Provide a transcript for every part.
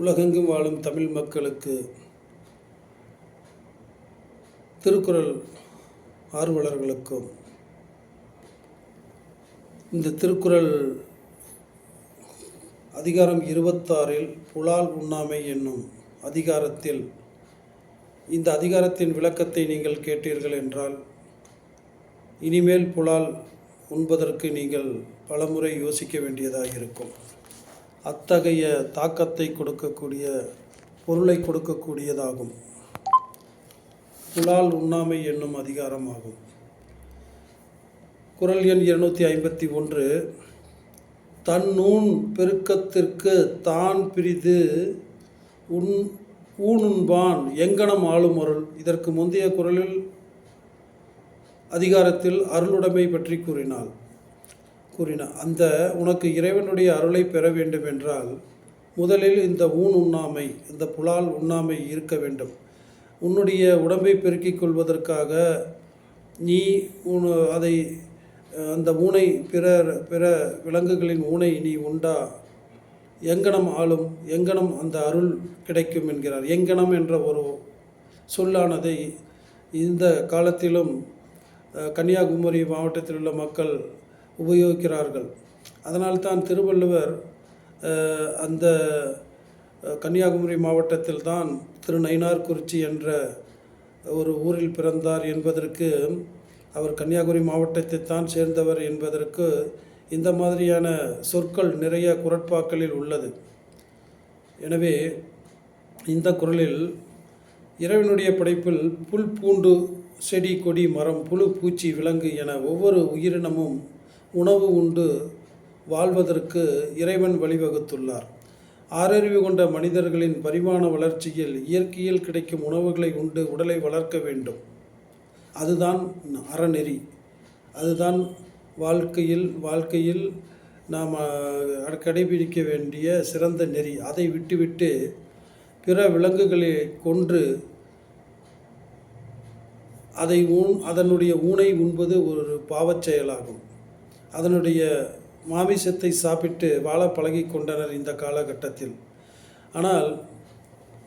உலகெங்கும் வாழும் தமிழ் மக்களுக்கு, திருக்குறள் ஆர்வலர்களுக்கும் இந்த திருக்குறள் அதிகாரம் 26 புலால் உண்ணாமை என்னும் அதிகாரத்தில் இந்த அதிகாரத்தின் விளக்கத்தை நீங்கள் கேட்டீர்கள் என்றால், இனிமேல் புலால் உண்பதற்கு நீங்கள் பலமுறை யோசிக்க வேண்டியதாக இருக்கும். அத்தகைய தாக்கத்தை கொடுக்கக்கூடிய, பொருளை கொடுக்கக்கூடியதாகும். புலால் உண்ணாமை என்னும் அதிகாரமாகும். குறள் எண் 251. தன்னூன் பெருக்கத்திற்கு தான் பிரிது ஊனுண்பான் எங்கனம் ஆளும் அருள். இதற்கு முந்தைய குறளில் அதிகாரத்தில் அருளுடைமை பற்றி கூறினார். அந்த உனக்கு இறைவனுடைய அருளை பெற வேண்டும் என்றால் முதலில் இந்த உண்ணாமை, இந்த புலால் உண்ணாமை இருக்க வேண்டும். உன்னுடைய உடம்பை பெருக்கிக் கொள்வதற்காக நீ அதை அந்த ஊனை பிற விலங்குகளின் ஊனை நீ உண்டா எங்கனம் ஆளும், எங்கனம் அந்த அருள் கிடைக்கும் என்கிறார். எங்கனம் என்ற ஒரு சொல்லானதை இந்த காலத்திலும் கன்னியாகுமரி மாவட்டத்தில் உள்ள மக்கள் உபயோகிக்கிறார்கள். அதனால்தான் திருவள்ளுவர் அந்த கன்னியாகுமரி மாவட்டத்தில் தான் திருநயினார்குறிச்சி என்ற ஒரு ஊரில் பிறந்தார் என்பதற்கு, அவர் கன்னியாகுமரி மாவட்டத்தை தான் சேர்ந்தவர் என்பதற்கு இந்த மாதிரியான சொற்கள் நிறைய குறட்பாக்களில் உள்ளது. எனவே இந்த குறளில் இறைவனுடைய படைப்பில் புல் பூண்டு செடி கொடி மரம் புழு பூச்சி விலங்கு என ஒவ்வொரு உயிரினமும் உணவு உண்டு வாழ்வதற்கு இறைவன் வழிவகுத்துள்ளார். ஆறறிவு கொண்ட மனிதர்களின் பரிமாண வளர்ச்சியில் இயற்கையில் கிடைக்கும் உணவுகளை உண்டு உடலை வளர்க்க வேண்டும். அதுதான் அறநெறி. அதுதான் வாழ்க்கையில் நாம் கடைபிடிக்க வேண்டிய சிறந்த நெறி. அதை விட்டுவிட்டு பிற விலங்குகளை கொன்று அதனுடைய ஊனை உண்பது ஒரு பாவச் செயலாகும். அதனுடைய மாமிசத்தை சாப்பிட்டு வாழ பழகி கொண்டனர் இந்த காலகட்டத்தில். ஆனால்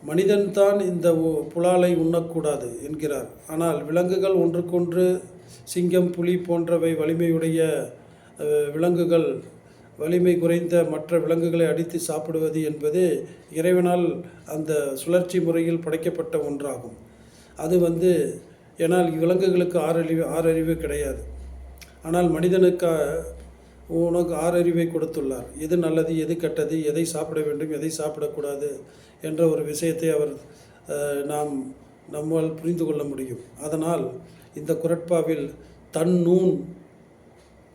மனிதன்தான் இந்த புலாலை உண்ணக்கூடாது என்கிறார். ஆனால் விலங்குகள் ஒன்றுக்கொன்று, சிங்கம் புலி போன்றவை வலிமையுடைய விலங்குகள் வலிமை குறைந்த மற்ற விலங்குகளை அடித்து சாப்பிடுவது என்பது இறைவனால் அந்த சுழற்சி முறையில் படைக்கப்பட்ட ஒன்றாகும். அது ஏனால் விலங்குகளுக்கு ஆறறிவு கிடையாது. ஆனால் மனிதனுக்கு உனக்கு ஆறறிவை கொடுத்துள்ளார். எது நல்லது, எது கெட்டது, எதை சாப்பிட வேண்டும், எதை சாப்பிடக்கூடாது என்ற ஒரு விஷயத்தை நம்மால் புரிந்து கொள்ள முடியும். அதனால் இந்த குறட்பாவில் தன்னூன்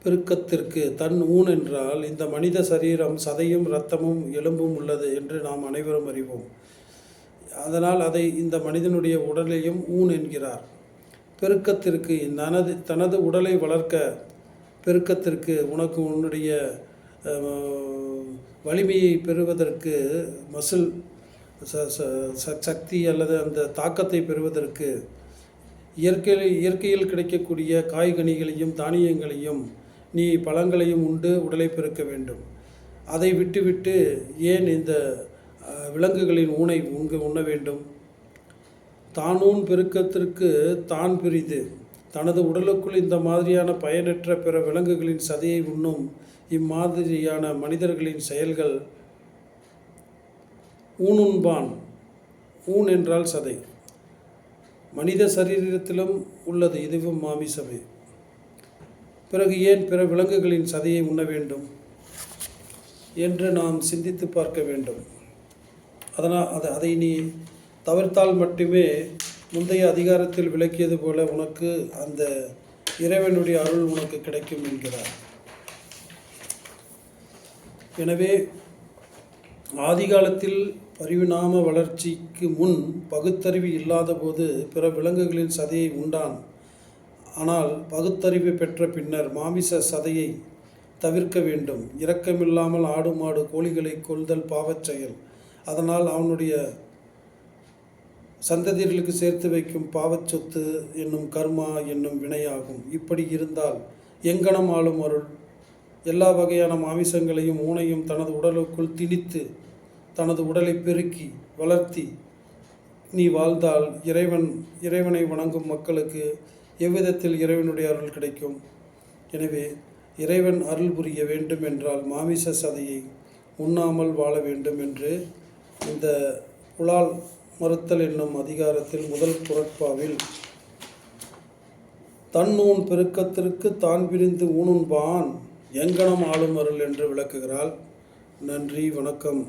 பெருக்கத்திற்கு, தன் ஊன் என்றால் இந்த மனித சரீரம் சதையும் இரத்தமும் எலும்பும் உள்ளது என்று நாம் அனைவரும் அறிவோம். அதனால் அதை இந்த மனிதனுடைய உடலையும் ஊன் என்கிறார். பெருக்கத்திற்கு தனது உடலை வளர்க்க, பெருக்கத்திற்கு உனக்கு உன்னுடைய வலிமையை பெறுவதற்கு, மசில் சக்தி அல்லது அந்த தாக்கத்தை பெறுவதற்கு இயற்கையில் கிடைக்கக்கூடிய காய்கனிகளையும் தானியங்களையும் நீ பழங்களையும் உண்டு உடலை பெருக்க வேண்டும். அதை விட்டுவிட்டு ஏன் இந்த விலங்குகளின் ஊனை உண்ண வேண்டும்? தானூன் பெருக்கத்திற்கு தான் பிரிது. தனது உடலுக்குள் இந்த மாதிரியான பயனற்ற பிற விலங்குகளின் சதையை உண்ணும் இம்மாதிரியான மனிதர்களின் செயல்கள் ஊனுண்பான். ஊன் என்றால் சதை. மனித சரீரத்திலும் உள்ளது, இதுவும் மாமிசமே. பிறகு ஏன் பிற விலங்குகளின் சதையை உண்ண வேண்டும் என்று நாம் சிந்தித்து பார்க்க வேண்டும். அதனால் அதை நீ தவிர்த்தால் மட்டுமே முந்தைய அதிகாரத்தில் விளக்கியது போல உனக்கு அந்த இறைவனுடைய அருள் உனக்கு கிடைக்கும் என்கிறார். எனவே ஆதிகாலத்தில் பரிணாம வளர்ச்சிக்கு முன் பகுத்தறிவு இல்லாத போது பிற விலங்குகளின் சதையை உண்டான். ஆனால் பகுத்தறிவு பெற்ற பின்னர் மாமிச சதையை தவிர்க்க வேண்டும். இரக்கமில்லாமல் ஆடு மாடு கோழிகளை கொல்தல் பாவச் செயல். அதனால் அவனுடைய சந்ததியர்களுக்கு சேர்த்து வைக்கும் பாவச் சொத்து என்னும் கர்மா என்னும் வினையாகும். இப்படி இருந்தால் எங்கனம் ஆளும் அருள். எல்லா வகையான மாமிசங்களையும் ஊனையும் தனது உடலுக்குள் திணித்து தனது உடலை பெருக்கி வளர்த்தி நீ வாழ்ந்தால் இறைவனை வணங்கும் மக்களுக்கு எவ்விதத்தில் இறைவனுடைய அருள் கிடைக்கும்? எனவே இறைவன் அருள் புரிய வேண்டும் என்றால் மாமிச சதையை உண்ணாமல் வாழ வேண்டும் என்று இந்த புலால் மறுத்தல் என்னும் அதிகாரத்தில் முதல் குறட்பாவில் தன்னூன் பெருக்கத்திற்கு தான் பிரிந்து ஊனுண்பான் எங்கனம் ஆளும் அருள் என்று விளக்குகிறாள். நன்றி, வணக்கம்.